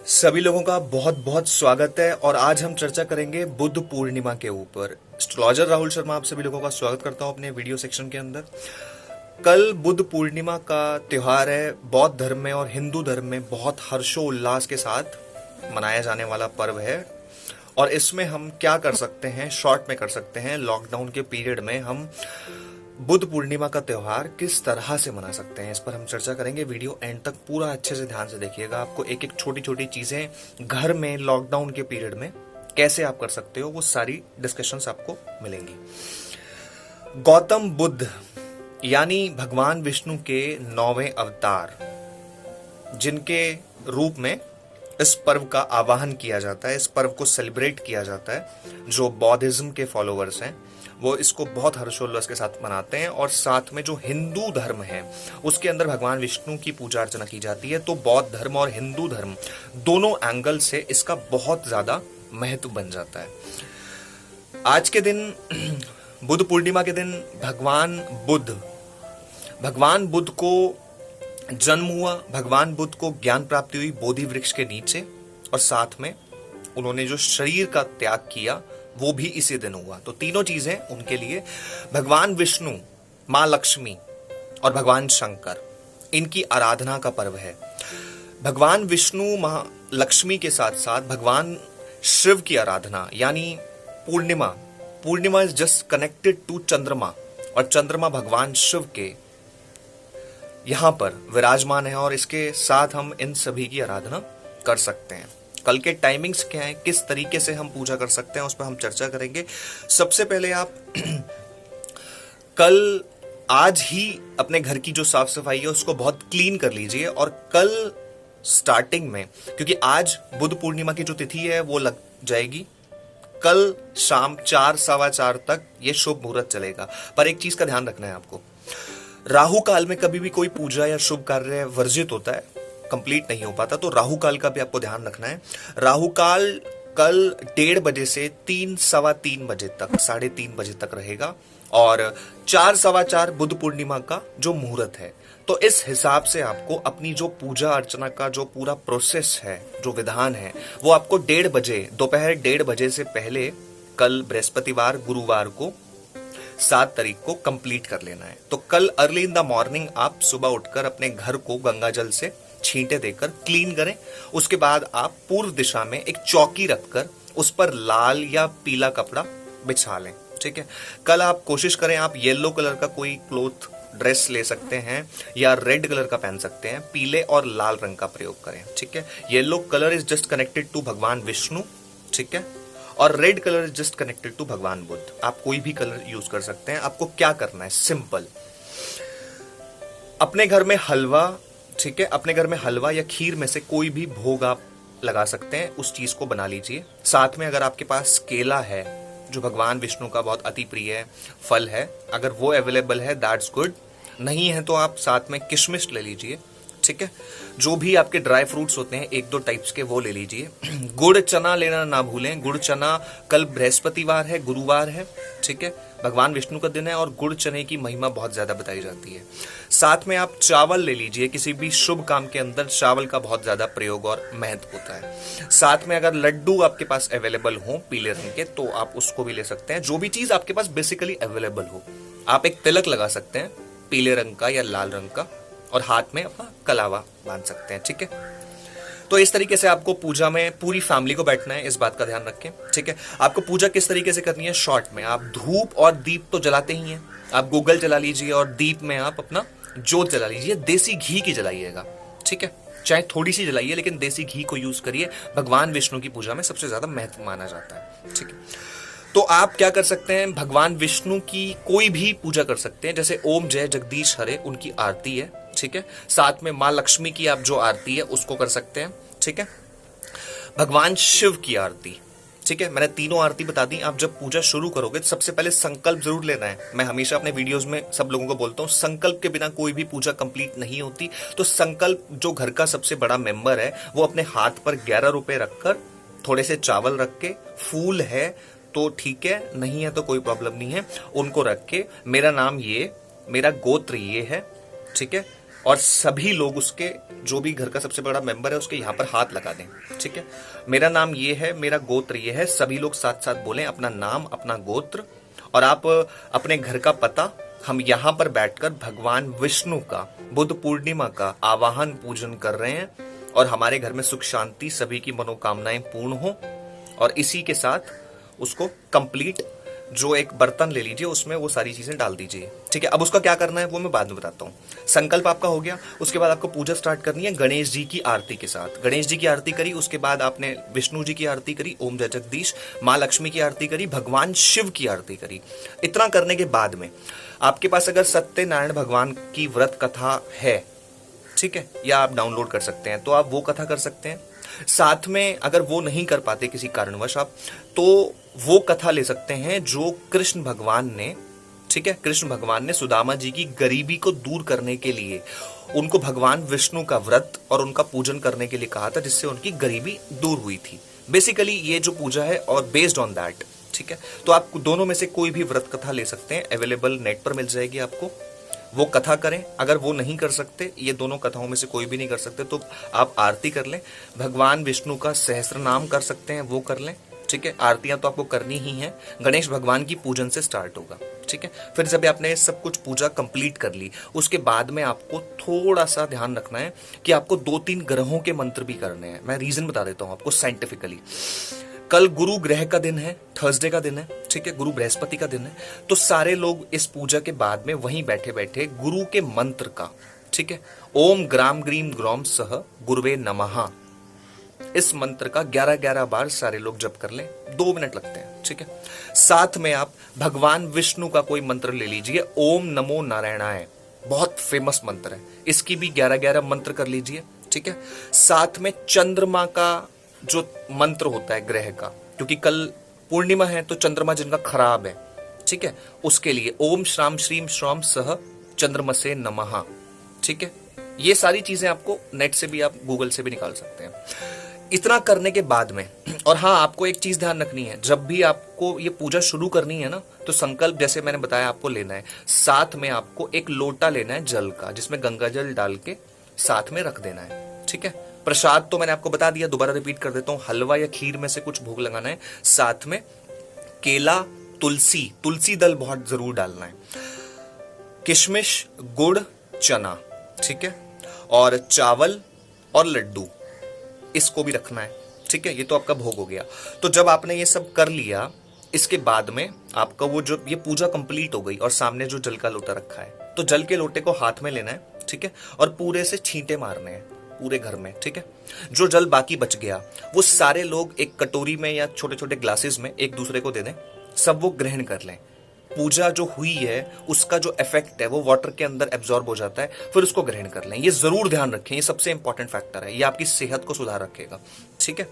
सभी लोगों का बहुत बहुत स्वागत है और आज हम चर्चा करेंगे बुद्ध पूर्णिमा के ऊपर। एस्ट्रोलॉजर राहुल शर्मा आप सभी लोगों का स्वागत करता हूं अपने वीडियो सेक्शन के अंदर। कल बुद्ध पूर्णिमा का त्योहार है। बौद्ध धर्म में और हिंदू धर्म में बहुत हर्षोल्लास के साथ मनाया जाने वाला पर्व है और इसमें हम क्या कर सकते हैं, शॉर्ट में कर सकते हैं। लॉकडाउन के पीरियड में हम बुद्ध पूर्णिमा का त्योहार किस तरह से मना सकते हैं, इस पर हम चर्चा करेंगे। वीडियो एंड तक पूरा अच्छे से ध्यान से देखिएगा। आपको एक एक छोटी छोटी चीजें घर में लॉकडाउन के पीरियड में कैसे आप कर सकते हो, वो सारी डिस्कशंस आपको मिलेंगी। गौतम बुद्ध यानी भगवान विष्णु के 9वें अवतार, जिनके रूप में इस पर्व का आवाहन किया जाता है, इस पर्व को सेलिब्रेट किया जाता है। जो बौद्धिज्म के फॉलोअर्स हैं वो इसको बहुत हर्षोल्लास के साथ मनाते हैं और साथ में जो हिंदू धर्म है उसके अंदर भगवान विष्णु की पूजा अर्चना की जाती है। तो बौद्ध धर्म और हिंदू धर्म दोनों एंगल से इसका बहुत ज्यादा महत्व बन जाता है। आज के दिन बुद्ध पूर्णिमा के दिन भगवान बुद्ध को जन्म हुआ। भगवान बुद्ध को ज्ञान प्राप्ति हुई बोधि वृक्ष के नीचे और साथ में उन्होंने जो शरीर का त्याग किया वो भी इसी दिन हुआ। तो तीनों चीजें उनके लिए भगवान विष्णु, मां लक्ष्मी और भगवान शंकर, इनकी आराधना का पर्व है। भगवान विष्णु, मां लक्ष्मी के साथ साथ भगवान शिव की आराधना यानी पूर्णिमा इज जस्ट कनेक्टेड टू चंद्रमा और चंद्रमा भगवान शिव के यहां पर विराजमान है और इसके साथ हम इन सभी की आराधना कर सकते हैं। कल के टाइमिंग्स क्या है, किस तरीके से हम पूजा कर सकते हैं, उस पर हम चर्चा करेंगे। सबसे पहले आप आज ही अपने घर की जो साफ सफाई है उसको बहुत क्लीन कर लीजिए और कल स्टार्टिंग में, क्योंकि आज बुद्ध पूर्णिमा की जो तिथि है वो लग जाएगी, कल शाम 4 सवा 4 तक ये शुभ मुहूर्त चलेगा। पर एक चीज का ध्यान रखना है आपको, राहु काल में कभी भी कोई पूजा या शुभ कार्य वर्जित होता है, कंप्लीट नहीं हो पाता। तो राहु काल का भी आपको ध्यान रखना है। राहु काल कल 1:30 बजे से 3 सवा 3 बजे तक, 3:30 बजे तक रहेगा और 4 सवा 4 बुद्ध पूर्णिमा का जो मुहूर्त है। तो इस हिसाब से आपको अपनी जो पूजा अर्चना का जो पूरा प्रोसेस है, जो विधान है, वो आपको 1:30 बजे, दोपहर 1:30 बजे से पहले कल बृहस्पतिवार गुरुवार को 7 तारीख को कंप्लीट कर लेना है। तो कल अर्ली इन द मॉर्निंग आप सुबह उठकर अपने घर को गंगा जल से छींटे देकर क्लीन करें। उसके बाद आप पूर्व दिशा में एक चौकी रखकर उस पर लाल या पीला कपड़ा बिछा लें। ठीक है, कल आप कोशिश करें, आप येलो कलर का कोई क्लोथ ड्रेस ले सकते हैं या रेड कलर का पहन सकते हैं, पीले और लाल रंग का प्रयोग करें। ठीक है, yellow colour is just connected to भगवान विष्णु, ठीक है, और red colour is just connected to भगवान बुद्ध। आप कोई भी कलर यूज कर सकते हैं। आपको क्या करना है, सिंपल, अपने घर में हलवा, ठीक है, अपने घर में हलवा या खीर में से कोई भी भोग आप लगा सकते हैं, उस चीज को बना लीजिए। साथ में अगर आपके पास केला है, जो भगवान विष्णु का बहुत अति प्रिय फल है, अगर वो अवेलेबल है दैट्स गुड। नहीं है तो आप साथ में किशमिश ले लीजिए। ठीक है, जो भी आपके ड्राई फ्रूट्स होते हैं 1-2 टाइप्स के, वो ले लीजिए। गुड़ चना लेना ना भूलें। गुड़ चना, कल बृहस्पतिवार है, गुरुवार है, ठीक है, भगवान विष्णु का दिन है और गुड़ चने की महिमा बहुत ज्यादा बताई जाती है। साथ में आप चावल ले लीजिए। किसी भी शुभ काम के अंदर चावल का बहुत ज्यादा प्रयोग और महत्व होता है। साथ में अगर लड्डू आपके पास अवेलेबल हो पीले रंग के तो आप उसको भी ले सकते हैं। जो भी चीज आपके पास बेसिकली अवेलेबल हो। आप एक तिलक लगा सकते हैं पीले रंग का या लाल रंग का और हाथ में अपना कलावा बांध सकते हैं। ठीक है, तो इस तरीके से आपको पूजा में पूरी फैमिली को बैठना है, इस बात का ध्यान रखें। ठीक है, आपको पूजा किस तरीके से करनी है, शॉर्ट में आप धूप और दीप तो जलाते ही हैं, आप गूगल जला लीजिए और दीप में आप अपना जोत जला लीजिए। देसी घी की जलाइएगा, ठीक है, चाहे थोड़ी सी जलाइए लेकिन देसी घी को यूज करिए। भगवान विष्णु की पूजा में सबसे ज्यादा महत्व माना जाता है। ठीक है, तो आप क्या कर सकते हैं, भगवान विष्णु की कोई भी पूजा कर सकते हैं। जैसे ओम जय जगदीश हरे, उनकी आरती है। ठीक है, साथ में मां लक्ष्मी की आप जो आरती है उसको कर सकते हैं। ठीक है, भगवान शिव की आरती, ठीक है, मैंने तीनों आरती बता दी। आप जब पूजा शुरू करोगे तो सबसे पहले संकल्प जरूर लेना है। मैं हमेशा अपने वीडियोस में सब लोगों को बोलता हूं, संकल्प के बिना कोई भी पूजा कंप्लीट नहीं होती। तो संकल्प, जो घर का सबसे बड़ा मेंबर है, वो अपने हाथ पर 11 रुपए रखकर, थोड़े से चावल रख के, फूल है तो ठीक है, नहीं है तो कोई प्रॉब्लम नहीं है, उनको रख के मेरा नाम ये, मेरा गोत्र ये है, ठीक है, और सभी लोग उसके, जो भी घर का सबसे बड़ा मेंबर है, उसके यहाँ पर हाथ लगा दें। ठीक है, मेरा नाम ये है, मेरा गोत्र ये है, सभी लोग साथ साथ बोलें अपना नाम, अपना गोत्र, और आप अपने घर का पता। हम यहाँ पर बैठकर भगवान विष्णु का बुद्ध पूर्णिमा का आवाहन पूजन कर रहे हैं, और हमारे घर में सुख शांति, सभी की मनोकामनाएं पूर्ण हो। और इसी के साथ उसको कंप्लीट, जो एक बर्तन ले लीजिए, उसमें वो सारी चीजें डाल दीजिए। ठीक है, अब उसका क्या करना है वो मैं बाद में बताता हूँ। संकल्प आपका हो गया, उसके बाद आपको पूजा स्टार्ट करनी है गणेश जी की आरती के साथ। गणेश जी की आरती करी, उसके बाद आपने विष्णु जी की आरती करी, ओम जय जगदीश, माँ लक्ष्मी की आरती करी, भगवान शिव की आरती करी। इतना करने के बाद में आपके पास अगर सत्यनारायण भगवान की व्रत कथा है, ठीक है, या आप डाउनलोड कर सकते हैं, तो आप वो कथा कर सकते हैं। साथ में अगर वो नहीं कर पाते किसी कारणवश आप, तो वो कथा ले सकते हैं जो कृष्ण भगवान ने, ठीक है, कृष्ण भगवान ने सुदामा जी की गरीबी को दूर करने के लिए उनको भगवान विष्णु का व्रत और उनका पूजन करने के लिए कहा था, जिससे उनकी गरीबी दूर हुई थी। बेसिकली ये जो पूजा है, और बेस्ड ऑन दैट, ठीक है, तो आप दोनों में से कोई भी व्रत कथा ले सकते हैं, अवेलेबल नेट पर मिल जाएगी आपको। वो कथा करें। अगर वो नहीं कर सकते, ये दोनों कथाओं में से कोई भी नहीं कर सकते, तो आप आरती कर लें, भगवान विष्णु का सहस्त्र नाम कर सकते हैं, वो कर लें। ठीक है, आरतियां तो आपको करनी ही है। गणेश भगवान की पूजन से स्टार्ट होगा। ठीक है, फिर जब आपने सब कुछ पूजा कंप्लीट कर ली, उसके बाद में आपको थोड़ा सा ध्यान रखना है कि आपको 2-3 ग्रहों के मंत्र भी करने हैं। मैं रीजन बता देता हूं आपको साइंटिफिकली। कल गुरु ग्रह का दिन है, थर्सडे का दिन है, ठीक है, गुरु बृहस्पति का दिन है, तो सारे लोग इस पूजा के बाद में वहीं बैठे बैठे गुरु के मंत्र का, ठीक है, ओम ग्राम ग्रीम ग्रौम सह गुरुवे नमः, इस मंत्र का 11-11 बार सारे लोग जप कर लें। 2 मिनट लगते हैं। ठीक है, साथ में आप भगवान विष्णु का कोई मंत्र ले लीजिए, ओम नमो नारायणाय, बहुत फेमस मंत्र है, इसकी भी 11-11 मंत्र कर लीजिए। ठीक है, साथ में चंद्रमा का जो मंत्र होता है ग्रह का, क्योंकि कल पूर्णिमा है तो चंद्रमा जिनका खराब है, ठीक है, उसके लिए ओम श्राम श्रीम श्राम सह चंद्रमसे नमः। ठीक है, ये सारी चीजें आपको नेट से भी, आप गूगल से भी निकाल सकते हैं। इतना करने के बाद में, और हाँ, आपको एक चीज ध्यान रखनी है, जब भी आपको ये पूजा शुरू करनी है ना, तो संकल्प जैसे मैंने बताया आपको लेना है। साथ में आपको एक लोटा लेना है जल का, जिसमें गंगा जल डाल के साथ में रख देना है। ठीक है, प्रसाद तो मैंने आपको बता दिया, दोबारा रिपीट कर देता हूं, हलवा या खीर में से कुछ भोग लगाना है। साथ में केला, तुलसी दल बहुत जरूर डालना है, किशमिश, गुड़, चना, ठीक है, और चावल और लड्डू, इसको भी रखना है। ठीक है, ये तो आपका भोग हो गया। तो जब आपने ये सब कर लिया, इसके बाद में आपका वो जो ये पूजा कंप्लीट हो गई, और सामने जो जल का लोटा रखा है, तो जल के लोटे को हाथ में लेना है। ठीक है, और पूरे से छींटे मारने हैं पूरे घर में। ठीक है, जो जल बाकी बच गया, वो सारे लोग एक कटोरी में या छोटे छोटे ग्लासेस में एक दूसरे को दे दें, सब वो ग्रहण कर लें। पूजा जो हुई है उसका जो इफेक्ट है वो वाटर के अंदर एब्जॉर्ब हो जाता है, फिर उसको ग्रहण कर लें। ये जरूर ध्यान रखें, ये सबसे इंपॉर्टेंट फैक्टर है, ये आपकी सेहत को सुधार रखेगा। ठीक है,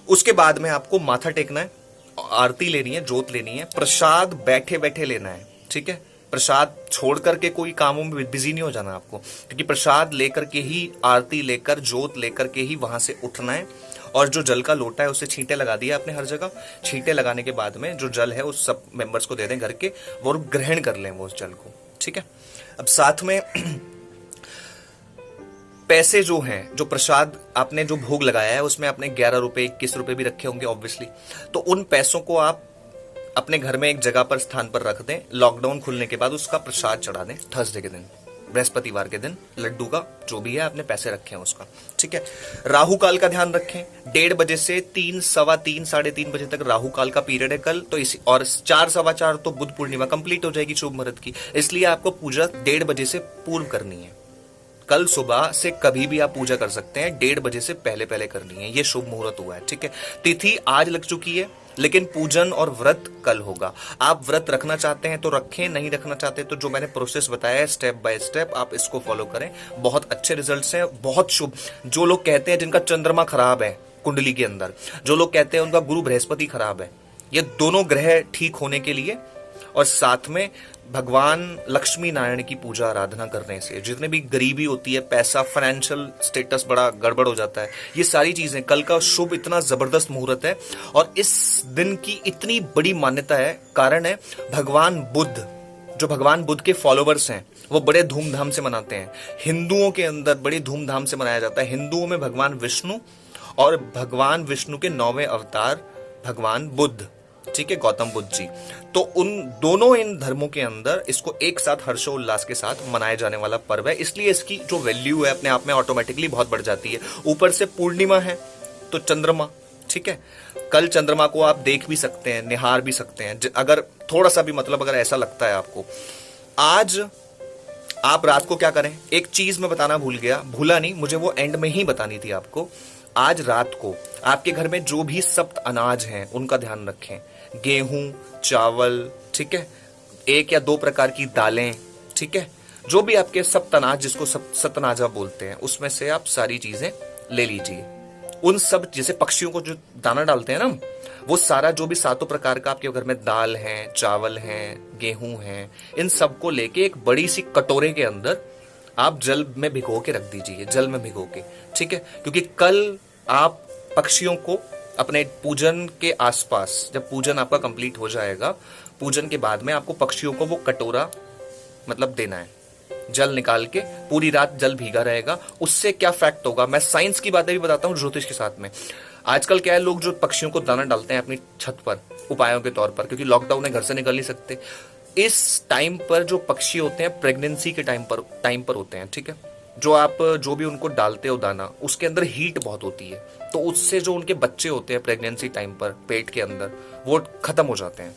उसके बाद में आपको माथा टेकना है, आरती लेनी है, जोत लेनी है, प्रसाद बैठे बैठे लेना है। ठीक है, प्रसाद छोड़ करके कोई कामों में बिजी नहीं हो जाना आपको, क्योंकि प्रसाद लेकर के ही, आरती लेकर, जोत लेकर के ही वहां से उठना है। और जो जल का लोटा है उसे छींटे लगा दिया आपने हर जगह। छींटे लगाने के बाद में जो जल है उस सब मेंबर्स को दे दें घर के, वो ग्रहण कर लें वो उस जल को। ठीक है, अब साथ में पैसे जो हैं, जो प्रसाद आपने जो भोग लगाया है उसमें आपने 11 रुपए, 21 रुपए भी रखे होंगे ऑब्वियसली, तो उन पैसों को आप अपने घर में एक जगह पर, स्थान पर रख दें। लॉकडाउन खुलने के बाद उसका प्रसाद चढ़ा दें, थर्सडे के दिन, बृहस्पतिवार के दिन, लड्डू का जो भी है आपने पैसे रखे हैं उसका। ठीक है, राहु काल का ध्यान रखें, 1:30 बजे से 3, सवा 3, 3:30 बजे तक राहु काल का पीरियड है कल, तो इसी, और 4, सवा 4 तो बुध पूर्णिमा कंप्लीट हो जाएगी शुभ मुहूर्त की, इसलिए आपको पूजा 1:30 बजे से पूर्व करनी है। कल सुबह से कभी भी आप पूजा कर सकते हैं, 1:30 बजे से पहले पहले करनी है, ये शुभ मुहूर्त हुआ है। ठीक है, तिथि आज लग चुकी है, लेकिन पूजन और व्रत कल होगा। आप व्रत रखना चाहते हैं तो रखें, नहीं रखना चाहते तो जो मैंने प्रोसेस बताया है स्टेप बाय स्टेप, आप इसको फॉलो करें, बहुत अच्छे रिजल्ट्स हैं, बहुत शुभ। जो लोग कहते हैं जिनका चंद्रमा खराब है कुंडली के अंदर, जो लोग कहते हैं उनका गुरु बृहस्पति खराब है, ये दोनों ग्रह ठीक होने के लिए, और साथ में भगवान लक्ष्मी नारायण की पूजा आराधना करने से जितने भी गरीबी होती है, पैसा, फाइनेंशियल स्टेटस बड़ा गड़बड़ हो जाता है, ये सारी चीजें, कल का शुभ इतना जबरदस्त मुहूर्त है, और इस दिन की इतनी बड़ी मान्यता है, कारण है भगवान बुद्ध, जो भगवान बुद्ध के फॉलोवर्स हैं वो बड़े धूमधाम से मनाते हैं। हिंदुओं के अंदर बड़ी धूमधाम से मनाया जाता है। हिंदुओं में भगवान विष्णु और भगवान विष्णु के 9वें अवतार भगवान बुद्ध, ठीक है, गौतम बुद्ध जी, तो उन दोनों इन धर्मों के अंदर इसको एक साथ हर्षोल्लास के साथ मनाए जाने वाला पर्व है। इसलिए इसकी जो वैल्यू है अपने आप में ऑटोमेटिकली बहुत बढ़ जाती है। ऊपर से पूर्णिमा है तो चंद्रमा, ठीक है, कल चंद्रमा को आप देख भी सकते हैं, निहार भी सकते हैं। अगर थोड़ा सा भी मतलब अगर ऐसा लगता है आपको, आज आप रात को क्या करें, एक चीज मैं बताना भूला नहीं, मुझे वो एंड में ही बतानी थी आपको। आज रात को आपके घर में जो भी सप्त अनाज हैं उनका ध्यान रखें। गेहूं, चावल, ठीक है, 1 या 2 प्रकार की दालें, ठीक है, जो भी आपके सप्त अनाज, जिसको सतनाजा बोलते हैं, उसमें से आप सारी चीजें ले लीजिए। उन सब, जैसे पक्षियों को जो दाना डालते हैं ना, वो सारा जो भी 7 प्रकार का आपके घर में दाल है, चावल है, गेहूं है, इन सबको लेके एक बड़ी सी कटोरे के अंदर आप जल में भिगो के रख दीजिए, जल में भिगो के, ठीक है, क्योंकि कल आप पक्षियों को अपने पूजन के आसपास, जब पूजन आपका कंप्लीट हो जाएगा, पूजन के बाद में आपको पक्षियों को वो कटोरा मतलब देना है, जल निकाल के। पूरी रात जल भीगा रहेगा। उससे क्या फैक्ट होगा, मैं साइंस की बातें भी बताता हूँ ज्योतिष के साथ में। आजकल क्या है, लोग जो पक्षियों को दाना डालते हैं अपनी छत पर उपायों के तौर पर, क्योंकि लॉकडाउन है, घर से निकल नहीं सकते, इस टाइम पर जो पक्षी होते हैं प्रेगनेंसी के टाइम पर होते हैं, ठीक है, जो भी उनको डालते हो दाना, उसके अंदर हीट बहुत होती है, तो उससे जो उनके बच्चे होते हैं प्रेगनेंसी टाइम पर पेट के अंदर, वो खत्म हो जाते हैं।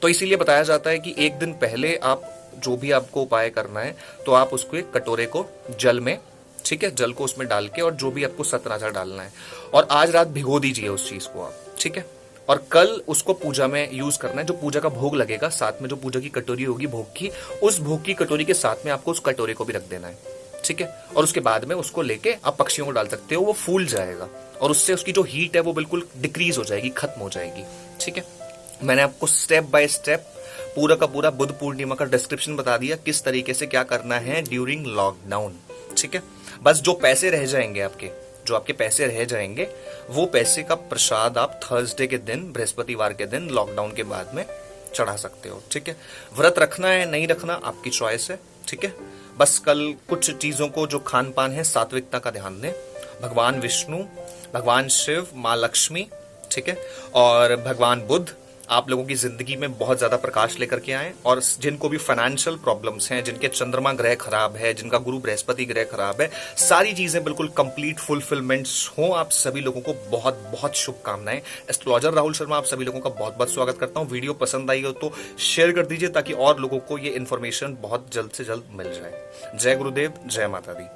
तो इसीलिए बताया जाता है कि एक दिन पहले आप जो भी आपको उपाय करना है, तो आप उसको एक कटोरे को जल में, ठीक है, जल को उसमें डाल के, और जो भी आपको सतनाजा डालना है, और आज रात भिगो दीजिए उस चीज को आप, ठीक है, और कल उसको पूजा में यूज करना है। जो पूजा का भोग लगेगा, साथ में जो पूजा की कटोरी होगी भोग की, उस भोग की कटोरी के साथ में आपको उस कटोरे को भी रख देना है, ठीक है, और उसके बाद में उसको लेके आप पक्षियों को डाल सकते हो। वो फूल जाएगा और उससे उसकी जो हीट है वो बिल्कुल डिक्रीज हो जाएगी, खत्म हो जाएगी, ठीक है। मैंने आपको स्टेप बाय स्टेप पूरा का पूरा बुद्ध पूर्णिमा का डिस्क्रिप्शन बता दिया, किस तरीके से क्या करना है ड्यूरिंग लॉकडाउन, ठीक है। बस जो पैसे रह जाएंगे जो आपके पैसे रह जाएंगे, वो पैसे का प्रसाद आप थर्सडे के दिन, बृहस्पतिवार के दिन, लॉकडाउन के बाद में चढ़ा सकते हो, ठीक है। व्रत रखना है नहीं रखना आपकी चॉइस है, ठीक है। बस कल कुछ चीजों को, जो खान पान है, सात्विकता का ध्यान दें। भगवान विष्णु, भगवान शिव, माँ लक्ष्मी, ठीक है, और भगवान बुद्ध आप लोगों की जिंदगी में बहुत ज्यादा प्रकाश लेकर के आए। और जिनको भी फाइनेंशियल प्रॉब्लम्स हैं, जिनके चंद्रमा ग्रह खराब है, जिनका गुरु बृहस्पति ग्रह खराब है, सारी चीजें बिल्कुल कंप्लीट फुलफिलमेंट्स हो। आप सभी लोगों को बहुत बहुत शुभकामनाएं। एस्ट्रोलॉजर राहुल शर्मा आप सभी लोगों का बहुत बहुत स्वागत करता हूं। वीडियो पसंद आई हो तो शेयर कर दीजिए, ताकि और लोगों को ये इन्फॉर्मेशन बहुत जल्द से जल्द मिल जाए। जय गुरुदेव, जय माता दी।